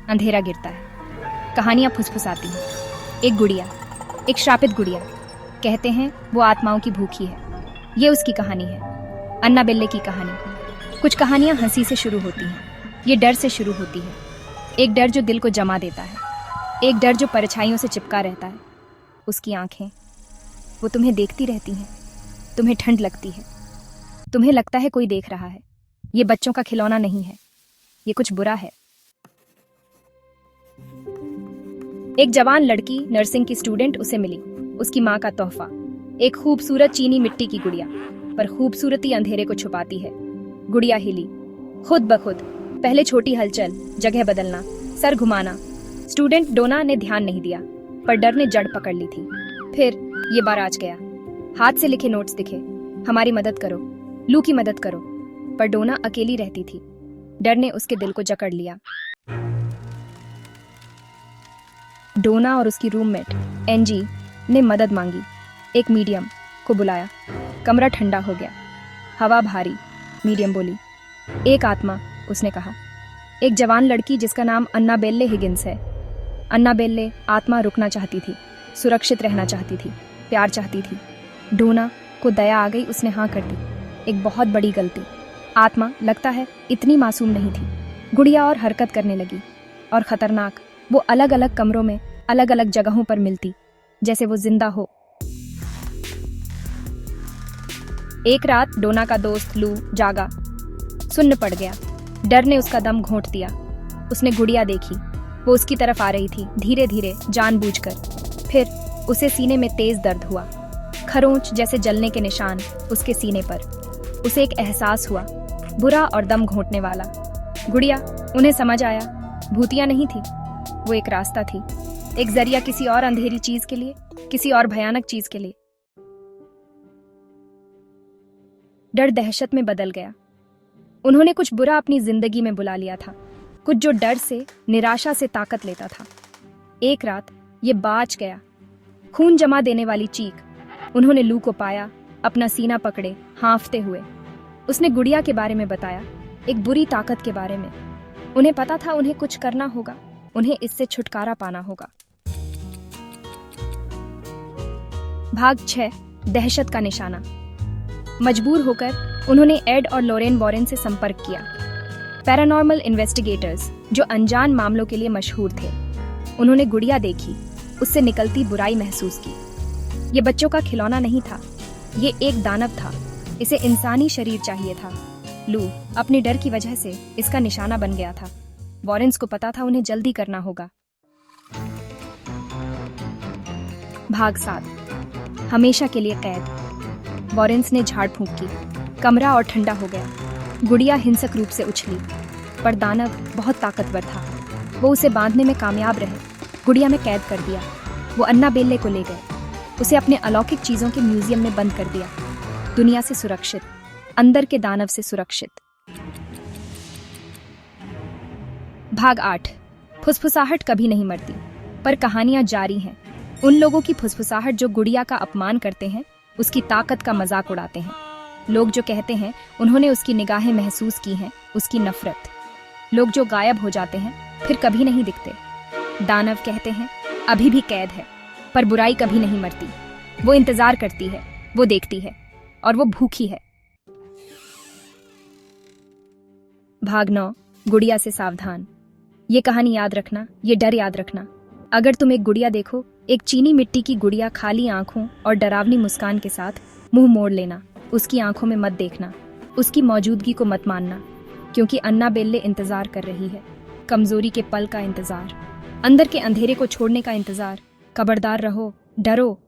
अंधेरा गिरता है। कहानियां फुसफुसाती हैं। एक गुड़िया, एक श्रापित गुड़िया। कहते हैं वो आत्माओं की भूखी है। ये उसकी कहानी है, अन्ना बेल्ले की कहानी। कुछ कहानियां हंसी से शुरू होती हैं, ये डर से शुरू होती है। एक डर जो दिल को जमा देता है, एक डर जो परछाइयों से चिपका रहता है। उसकी आंखें, वो तुम्हें देखती रहती हैं। तुम्हें ठंड लगती है, तुम्हें लगता है कोई देख रहा है। ये बच्चों का खिलौना नहीं है, ये कुछ बुरा है। एक जवान लड़की, नर्सिंग की स्टूडेंट, उसे मिली उसकी माँ का तोहफा, एक खूबसूरत चीनी मिट्टी की गुड़िया। पर खूबसूरती अंधेरे को छुपाती है। गुड़िया हिली खुद ब खुद। पहले छोटी हलचल, जगह बदलना, सर घुमाना। स्टूडेंट डोना ने ध्यान नहीं दिया, पर डर ने जड़ पकड़ ली थी। फिर ये बार आज गया। हाथ से लिखे नोट्स दिखे, हमारी मदद करो, लू की मदद करो। पर डोना अकेली रहती थी। डर ने उसके दिल को जकड़ लिया। डोना और उसकी रूममेट एंजी ने मदद मांगी। एक मीडियम को बुलाया। कमरा ठंडा हो गया, हवा भारी। मीडियम बोली, एक आत्मा, उसने कहा। एक जवान लड़की जिसका नाम अन्ना बेल्ले हिगिंस है। अन्ना बेल्ले आत्मा रुकना चाहती थी, सुरक्षित रहना चाहती थी, प्यार चाहती थी। डोना को दया आ गई, उसने हाँ कर दी। एक बहुत बड़ी गलती। आत्मा, लगता है, इतनी मासूम नहीं थी। गुड़िया और हरकत करने लगी, और खतरनाक। वो अलग अलग कमरों में, अलग अलग जगहों पर मिलती, जैसे वो जिंदा हो। एक रात डोना का दोस्त लू जागा, सुन्न पड़ गया। डर ने उसका दम घोंट दिया। उसने गुड़िया देखी, वो उसकी तरफ आ रही थी, धीरे धीरे, जानबूझकर। फिर उसे सीने में तेज दर्द हुआ, खरोंच जैसे जलने के निशान उसके सीने पर। उसे एक एहसास हुआ, बुरा और दम घोंटने वाला। गुड़िया, उन्हें समझ आया, भूतिया नहीं थी, वो एक रास्ता थी, एक जरिया किसी और अंधेरी चीज के लिए, किसी और भयानक चीज के लिए। डर दहशत में बदल गया। उन्होंने कुछ बुरा अपनी जिंदगी में बुला लिया था, कुछ जो डर से, निराशा से ताकत लेता था। एक रात ये बाज गया, खून जमा देने वाली चीख। उन्होंने लू को पाया, अपना सीना पकड़े, हाँफते हुए। उसने गुड़िया के बारे में बताया, एक बुरी ताकत के बारे में। उन्हें पता था उन्हें कुछ करना होगा, उन्हें इससे छुटकारा पाना होगा। भाग 6, दहशत का निशाना। मजबूर होकर उन्होंने एड और लोरेन वॉरेन से संपर्क किया, पैरानॉर्मल इन्वेस्टिगेटर्स जो अनजान मामलों के लिए मशहूर थे। उन्होंने गुड़िया देखी, उससे निकलती बुराई महसूस की। ये बच्चों का खिलौना नहीं था, ये एक दानव था। इसे इंसानी शरीर चाहिए था। लू अपने डर की वजह से इसका निशाना बन गया था। वॉरेन्स को पता था उन्हें जल्दी करना होगा। भाग 7, हमेशा के लिए कैद। वॉरेन्स ने झाड़ फूंक की, कमरा और ठंडा हो गया। गुड़िया हिंसक रूप से उछली, पर दानव बहुत ताकतवर था। वो उसे बांधने में कामयाब रहे, गुड़िया में कैद कर दिया। वो अन्ना बेल्ले को ले गए, उसे अपने अलौकिक चीजों के म्यूजियम में बंद कर दिया। दुनिया से सुरक्षित, अंदर के दानव से सुरक्षित। भाग 8, फुसफुसाहट कभी नहीं मरती, पर कहानियां जारी हैं। उन लोगों की फुसफुसाहट जो गुड़िया का अपमान करते हैं, उसकी ताकत का मजाक उड़ाते हैं। लोग जो कहते हैं उन्होंने उसकी निगाहें महसूस की हैं, उसकी नफरत। लोग जो गायब हो जाते हैं, फिर कभी नहीं दिखते। दानव कहते हैं अभी भी कैद है, पर बुराई कभी नहीं मरती। वो इंतजार करती है, वो देखती है, और वो भूखी है। भाग 9, गुड़िया से सावधान। ये कहानी याद रखना, ये डर याद रखना। अगर तुम एक गुड़िया देखो, एक चीनी मिट्टी की गुड़िया, खाली आंखों और डरावनी मुस्कान के साथ, मुंह मोड़ लेना। उसकी आंखों में मत देखना, उसकी मौजूदगी को मत मानना, क्योंकि अन्ना बेल्ले इंतजार कर रही है। कमजोरी के पल का इंतजार, अंदर के अंधेरे को छोड़ने का इंतजार। खबरदार रहो, डरो,